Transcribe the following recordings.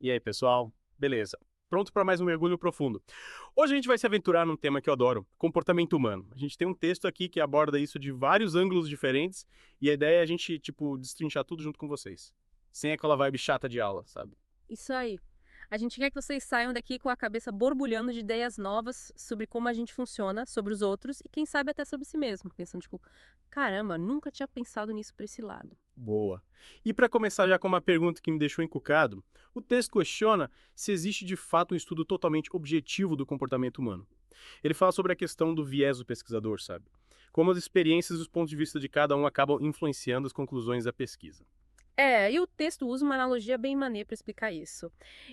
E aí, pessoal? Beleza. Pronto para mais um mergulho profundo. Hoje a gente vai se aventurar num tema que eu adoro, comportamento humano. A gente tem um texto aqui que aborda isso de vários ângulos diferentes e a ideia é a gente, destrinchar tudo junto com vocês. Sem aquela vibe chata de aula, sabe? Isso aí. A gente quer que vocês saiam daqui com a cabeça borbulhando de ideias novas sobre como a gente funciona, sobre os outros e quem sabe até sobre si mesmo. Pensando, tipo, caramba, nunca tinha pensado nisso por esse lado. Boa. E para começar já com uma pergunta que me deixou encucado, o texto questiona se existe de fato um estudo totalmente objetivo do comportamento humano. Ele fala sobre a questão do viés do pesquisador, sabe? Como as experiências e os pontos de vista de cada um acabam influenciando as conclusões da pesquisa. E o texto usa uma analogia bem maneira para explicar isso.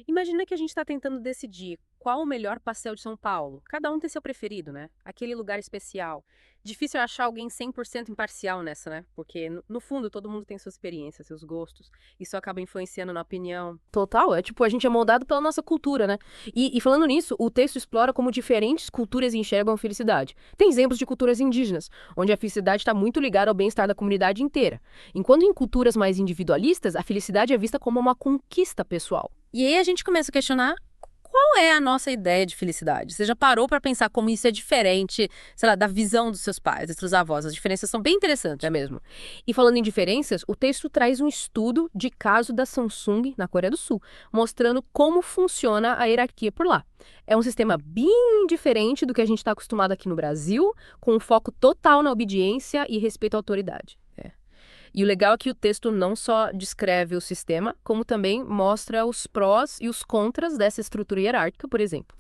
Imagina que a gente está tentando decidir qual o melhor pastel de São Paulo. Cada um tem seu preferido, né? Aquele lugar especial. Difícil achar alguém 100% imparcial nessa, né? Porque, no fundo, todo mundo tem sua experiência, seus gostos. Isso acaba influenciando na opinião. Total, é tipo, a gente é moldado pela nossa cultura, né? E falando nisso, o texto explora como diferentes culturas enxergam a felicidade. Tem exemplos de culturas indígenas, onde a felicidade está muito ligada ao bem-estar da comunidade inteira. Enquanto em culturas mais individualistas, a felicidade é vista como uma conquista pessoal. E aí a gente começa a questionar qual é a nossa ideia de felicidade. Você já parou para pensar como isso é diferente, sei lá, da visão dos seus pais, dos seus avós? As diferenças são bem interessantes, é mesmo? E falando em diferenças, o texto traz um estudo de caso da Samsung na Coreia do Sul, mostrando como funciona a hierarquia por lá. É um sistema bem diferente do que a gente está acostumado aqui no Brasil, com um foco total na obediência e respeito à autoridade. E o legal é que o texto não só descreve o sistema, como também mostra os prós e os contras dessa estrutura hierárquica, por exemplo.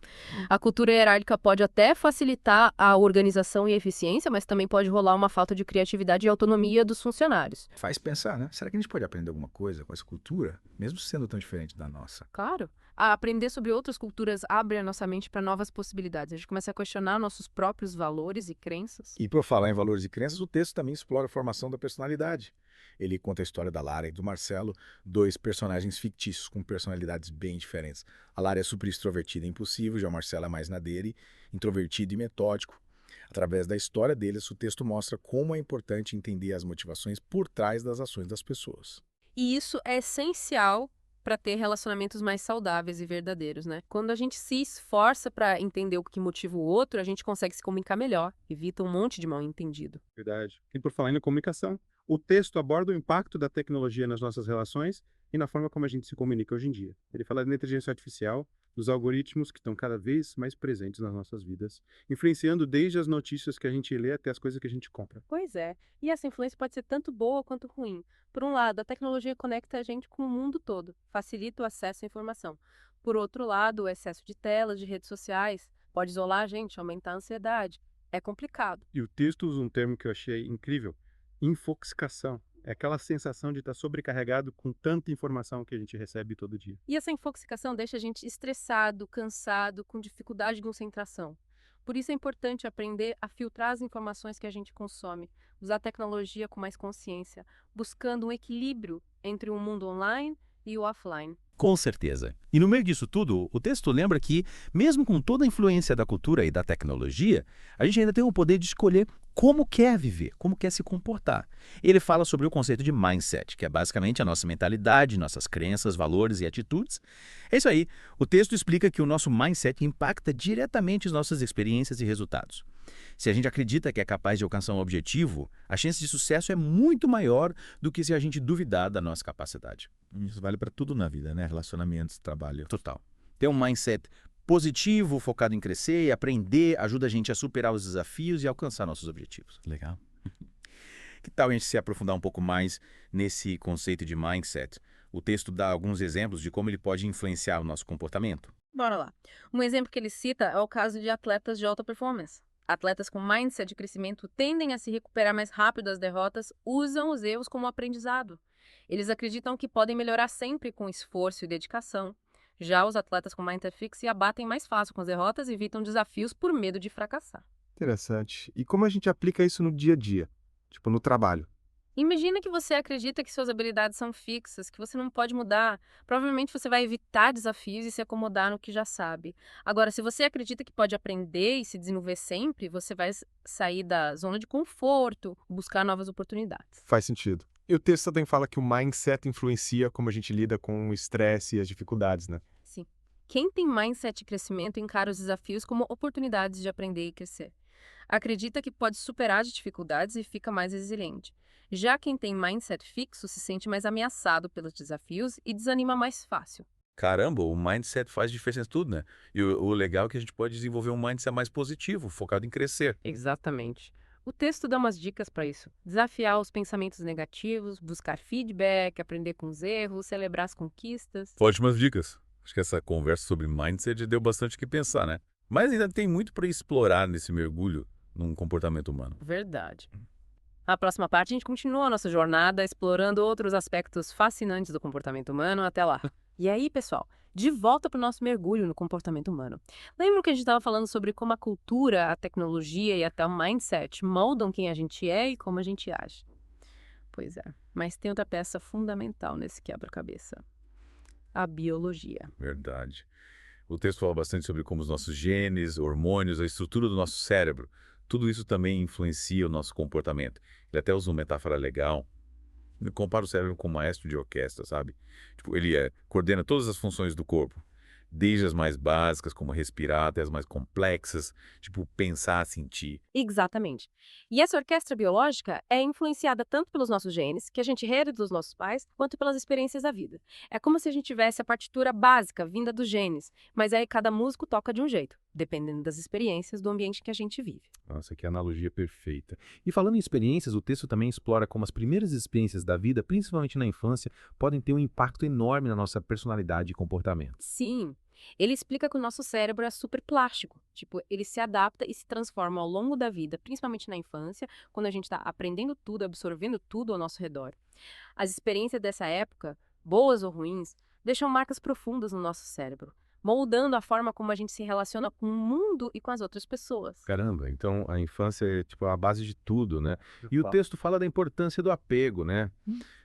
A cultura hierárquica pode até facilitar a organização e a eficiência, mas também pode rolar uma falta de criatividade e autonomia dos funcionários. Faz pensar, né? Será que a gente pode aprender alguma coisa com essa cultura, mesmo sendo tão diferente da nossa? Claro, a aprender sobre outras culturas abre a nossa mente para novas possibilidades. A gente começa a questionar nossos próprios valores e crenças. E por falar em valores e crenças, o texto também explora a formação da personalidade. Ele conta a história da Lara e do Marcelo, dois personagens fictícios com personalidades bem diferentes. A Lara é super extrovertida e impulsiva, já o Marcelo é mais na dele, introvertido e metódico. Através da história deles, o texto mostra como é importante entender as motivações por trás das ações das pessoas. E isso é essencial para ter relacionamentos mais saudáveis e verdadeiros, né? Quando a gente se esforça para entender o que motiva o outro, a gente consegue se comunicar melhor, evita um monte de mal-entendido. Verdade. E por falar em comunicação, o texto aborda o impacto da tecnologia nas nossas relações e na forma como a gente se comunica hoje em dia. Ele fala da inteligência artificial, dos algoritmos que estão cada vez mais presentes nas nossas vidas, influenciando desde as notícias que a gente lê até as coisas que a gente compra. Pois é, e essa influência pode ser tanto boa quanto ruim. Por um lado, a tecnologia conecta a gente com o mundo todo, facilita o acesso à informação. Por outro lado, o excesso de telas, de redes sociais, pode isolar a gente, aumentar a ansiedade. É complicado. E o texto usa um termo que eu achei incrível: infoxicação. É aquela sensação de estar sobrecarregado com tanta informação que a gente recebe todo dia. E essa infoxicação deixa a gente estressado, cansado, com dificuldade de concentração. Por isso é importante aprender a filtrar as informações que a gente consome, usar a tecnologia com mais consciência, buscando um equilíbrio entre o mundo online e o offline. Com certeza. E no meio disso tudo, o texto lembra que, mesmo com toda a influência da cultura e da tecnologia, a gente ainda tem o poder de escolher como quer viver, como quer se comportar. Ele fala sobre o conceito de mindset, que é basicamente a nossa mentalidade, nossas crenças, valores e atitudes. É isso aí. O texto explica que o nosso mindset impacta diretamente as nossas experiências e resultados. Se a gente acredita que é capaz de alcançar um objetivo, a chance de sucesso é muito maior do que se a gente duvidar da nossa capacidade. Isso vale para tudo na vida, né? Relacionamentos, trabalho. Total. Ter um mindset positivo, focado em crescer e aprender, ajuda a gente a superar os desafios e alcançar nossos objetivos. Legal. Que tal a gente se aprofundar um pouco mais nesse conceito de mindset? O texto dá alguns exemplos de como ele pode influenciar o nosso comportamento. Bora lá. Um exemplo que ele cita é o caso de atletas de alta performance. Atletas com mindset de crescimento tendem a se recuperar mais rápido das derrotas, usam os erros como aprendizado. Eles acreditam que podem melhorar sempre com esforço e dedicação. Já os atletas com mindset fixo se abatem mais fácil com as derrotas e evitam desafios por medo de fracassar. Interessante. E como a gente aplica isso no dia a dia? Tipo, no trabalho? Imagina que você acredita que suas habilidades são fixas, que você não pode mudar. Provavelmente você vai evitar desafios e se acomodar no que já sabe. Agora, se você acredita que pode aprender e se desenvolver sempre, você vai sair da zona de conforto, buscar novas oportunidades. Faz sentido. E o texto também fala que o mindset influencia como a gente lida com o estresse e as dificuldades, né? Sim. Quem tem mindset de crescimento encara os desafios como oportunidades de aprender e crescer. Acredita que pode superar as dificuldades e fica mais resiliente. Já quem tem mindset fixo se sente mais ameaçado pelos desafios e desanima mais fácil. Caramba, o mindset faz diferença em tudo, né? E o legal é que a gente pode desenvolver um mindset mais positivo, focado em crescer. Exatamente. O texto dá umas dicas para isso. Desafiar os pensamentos negativos, buscar feedback, aprender com os erros, celebrar as conquistas. Ótimas dicas. Acho que essa conversa sobre mindset deu bastante o que pensar, né? Mas ainda tem muito para explorar nesse mergulho num comportamento humano. Verdade. Na próxima parte, a gente continua a nossa jornada explorando outros aspectos fascinantes do comportamento humano. Até lá. E aí, pessoal, de volta para o nosso mergulho no comportamento humano. Lembra que a gente estava falando sobre como a cultura, a tecnologia e até o mindset moldam quem a gente é e como a gente age? Pois é, mas tem outra peça fundamental nesse quebra-cabeça: a biologia. Verdade. O texto fala bastante sobre como os nossos genes, hormônios, a estrutura do nosso cérebro, tudo isso também influencia o nosso comportamento. Ele até usa uma metáfora legal. Ele compara o cérebro com um maestro de orquestra, sabe? Tipo, ele coordena todas as funções do corpo, desde as mais básicas, como respirar, até as mais complexas, tipo pensar, sentir. Exatamente. E essa orquestra biológica é influenciada tanto pelos nossos genes, que a gente hereda dos nossos pais, quanto pelas experiências da vida. É como se a gente tivesse a partitura básica vinda dos genes, mas aí cada músico toca de um jeito, dependendo das experiências do ambiente que a gente vive. Nossa, que analogia perfeita. E falando em experiências, o texto também explora como as primeiras experiências da vida, principalmente na infância, podem ter um impacto enorme na nossa personalidade e comportamento. Sim, ele explica que o nosso cérebro é super plástico. Tipo, ele se adapta e se transforma ao longo da vida, principalmente na infância, quando a gente está aprendendo tudo, absorvendo tudo ao nosso redor. As experiências dessa época, boas ou ruins, deixam marcas profundas no nosso cérebro, moldando a forma como a gente se relaciona com o mundo e com as outras pessoas. Caramba, então a infância é tipo a base de tudo, né? E o texto fala da importância do apego, né?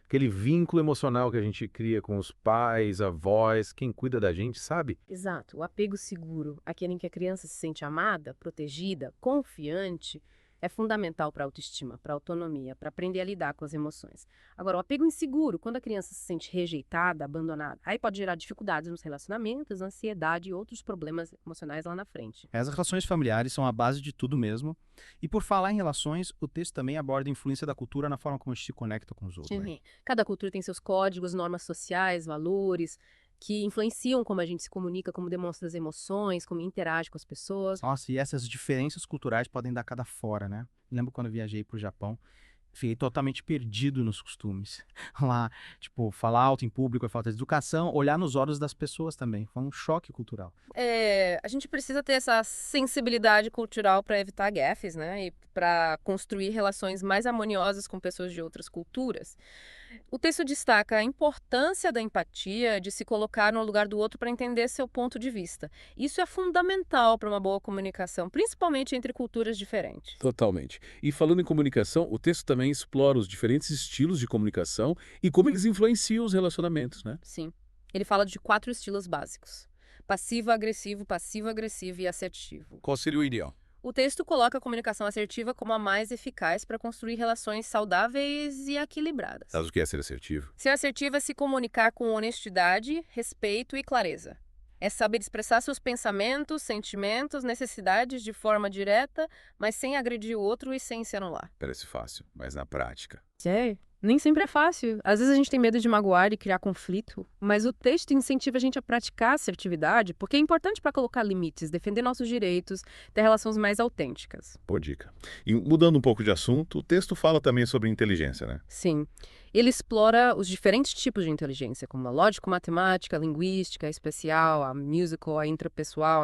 Aquele vínculo emocional que a gente cria com os pais, avós, quem cuida da gente, sabe? Exato, o apego seguro, aquele em que a criança se sente amada, protegida, confiante, é fundamental para a autoestima, para a autonomia, para aprender a lidar com as emoções. Agora, o apego inseguro, quando a criança se sente rejeitada, abandonada, aí pode gerar dificuldades nos relacionamentos, ansiedade e outros problemas emocionais lá na frente. As relações familiares são a base de tudo mesmo. E por falar em relações, o texto também aborda a influência da cultura na forma como a gente se conecta com os outros. Né? Cada cultura tem seus códigos, normas sociais, valores, que influenciam como a gente se comunica, como demonstra as emoções, como interage com as pessoas. Nossa, e essas diferenças culturais podem dar cada fora, né? Lembro quando eu viajei pro Japão, fiquei totalmente perdido nos costumes. Lá, tipo, falar alto em público é falta de educação, olhar nos olhos das pessoas também. Foi um choque cultural. A gente precisa ter essa sensibilidade cultural para evitar gafes, né? E para construir relações mais harmoniosas com pessoas de outras culturas. O texto destaca a importância da empatia, de se colocar no lugar do outro para entender seu ponto de vista. Isso é fundamental para uma boa comunicação, principalmente entre culturas diferentes. Totalmente. E falando em comunicação, o texto também explora os diferentes estilos de comunicação e como eles influenciam os relacionamentos, né? Sim. Ele fala de 4 estilos básicos: passivo-agressivo e assertivo. Qual seria o ideal? O texto coloca a comunicação assertiva como a mais eficaz para construir relações saudáveis e equilibradas. Sabe o que é ser assertivo? Ser assertivo é se comunicar com honestidade, respeito e clareza. É saber expressar seus pensamentos, sentimentos, necessidades de forma direta, mas sem agredir o outro e sem se anular. Parece fácil, mas na prática. Nem sempre é fácil. Às vezes a gente tem medo de magoar e criar conflito, mas o texto incentiva a gente a praticar assertividade porque é importante para colocar limites, defender nossos direitos, ter relações mais autênticas. Boa dica. E mudando um pouco de assunto, o texto fala também sobre inteligência, né? Sim. Ele explora os diferentes tipos de inteligência, como a lógico-matemática, a linguística, a especial, a musical, a intrapessoal,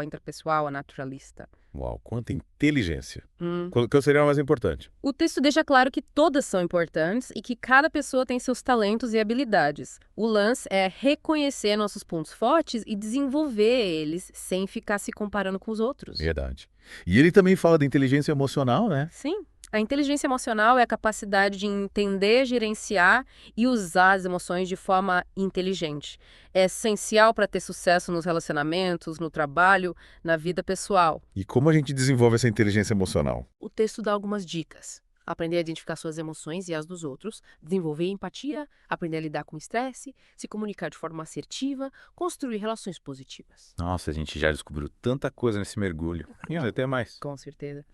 a naturalista. Uau, quanta inteligência. Qual seria a mais importante? O texto deixa claro que todas são importantes e que cada pessoa tem seus talentos e habilidades. O lance é reconhecer nossos pontos fortes e desenvolver eles sem ficar se comparando com os outros. Verdade. E ele também fala da inteligência emocional, né? Sim. A inteligência emocional é a capacidade de entender, gerenciar e usar as emoções de forma inteligente. É essencial para ter sucesso nos relacionamentos, no trabalho, na vida pessoal. E como a gente desenvolve essa inteligência emocional? O texto dá algumas dicas. aprender a identificar suas emoções e as dos outros, desenvolver empatia, aprender a lidar com o estresse, se comunicar de forma assertiva, construir relações positivas. Nossa, a gente já descobriu tanta coisa nesse mergulho. E olha, até mais. Com certeza.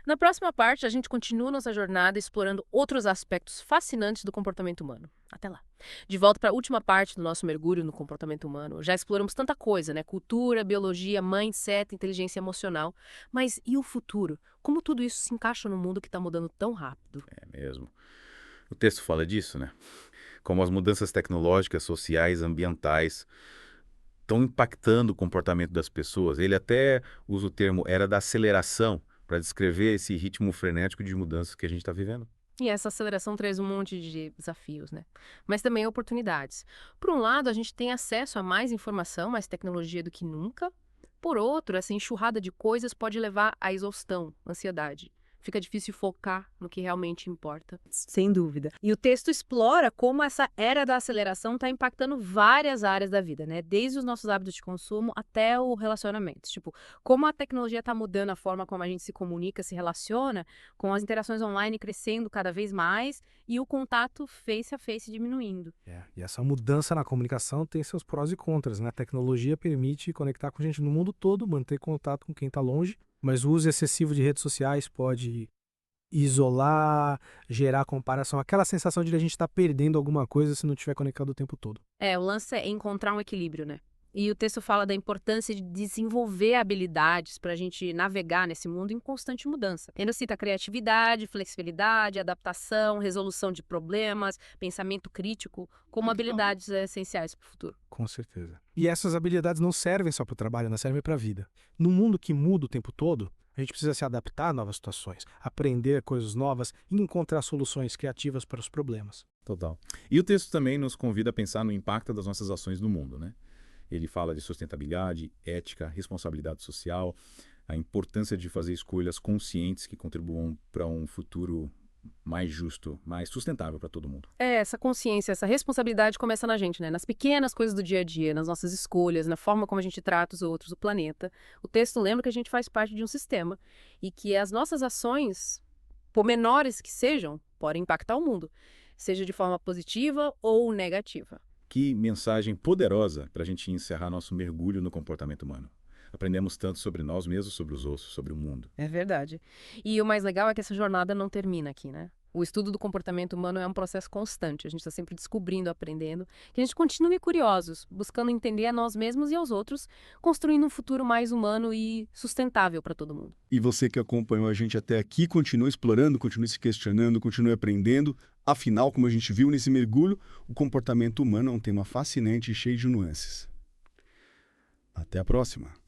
Na próxima parte, a gente continua nossa jornada explorando outros aspectos fascinantes do comportamento humano. Até lá. De volta para a última parte do nosso mergulho no comportamento humano. Já exploramos tanta coisa, né? Cultura, biologia, mindset, inteligência emocional. Mas e o futuro? Como tudo isso se encaixa no mundo que está mudando tão rápido? É mesmo. O texto fala disso, né? Como as mudanças tecnológicas, sociais, ambientais estão impactando o comportamento das pessoas. Ele até usa o termo era da aceleração para descrever esse ritmo frenético de mudanças que a gente está vivendo. E essa aceleração traz um monte de desafios, né? Mas também oportunidades. Por um lado, a gente tem acesso a mais informação, mais tecnologia do que nunca. Por outro, essa enxurrada de coisas pode levar à exaustão, ansiedade. Fica difícil focar no que realmente importa. Sem dúvida. E o texto explora como essa era da aceleração está impactando várias áreas da vida, né? Desde os nossos hábitos de consumo até o relacionamento. Tipo, como a tecnologia está mudando a forma como a gente se comunica, se relaciona, com as interações online crescendo cada vez mais e o contato face a face diminuindo. E essa mudança na comunicação tem seus prós e contras, né? A tecnologia permite conectar com gente no mundo todo, manter contato com quem está longe, mas o uso excessivo de redes sociais pode isolar, gerar comparação, aquela sensação de a gente estar perdendo alguma coisa se não estiver conectado o tempo todo. O lance é encontrar um equilíbrio, né? E o texto fala da importância de desenvolver habilidades para a gente navegar nesse mundo em constante mudança. Ele cita criatividade, flexibilidade, adaptação, resolução de problemas, pensamento crítico, como habilidades essenciais para o futuro. Com certeza. E essas habilidades não servem só para o trabalho, não servem para a vida. Num mundo que muda o tempo todo, a gente precisa se adaptar a novas situações, aprender coisas novas e encontrar soluções criativas para os problemas. Total. E o texto também nos convida a pensar no impacto das nossas ações no mundo, né? Ele fala de sustentabilidade, ética, responsabilidade social, a importância de fazer escolhas conscientes que contribuam para um futuro mais justo, mais sustentável para todo mundo. Essa consciência, essa responsabilidade começa na gente, né? Nas pequenas coisas do dia a dia, nas nossas escolhas, na forma como a gente trata os outros, o planeta. O texto lembra que a gente faz parte de um sistema e que as nossas ações, por menores que sejam, podem impactar o mundo, seja de forma positiva ou negativa. Que mensagem poderosa para a gente encerrar nosso mergulho no comportamento humano. Aprendemos tanto sobre nós mesmos, sobre os outros, sobre o mundo. É verdade. E o mais legal é que essa jornada não termina aqui, né? O estudo do comportamento humano é um processo constante. A gente está sempre descobrindo, aprendendo. Que a gente continue curiosos, buscando entender a nós mesmos e aos outros, construindo um futuro mais humano e sustentável para todo mundo. E você que acompanhou a gente até aqui, continue explorando, continue se questionando, continue aprendendo. Afinal, como a gente viu nesse mergulho, o comportamento humano é um tema fascinante e cheio de nuances. Até a próxima!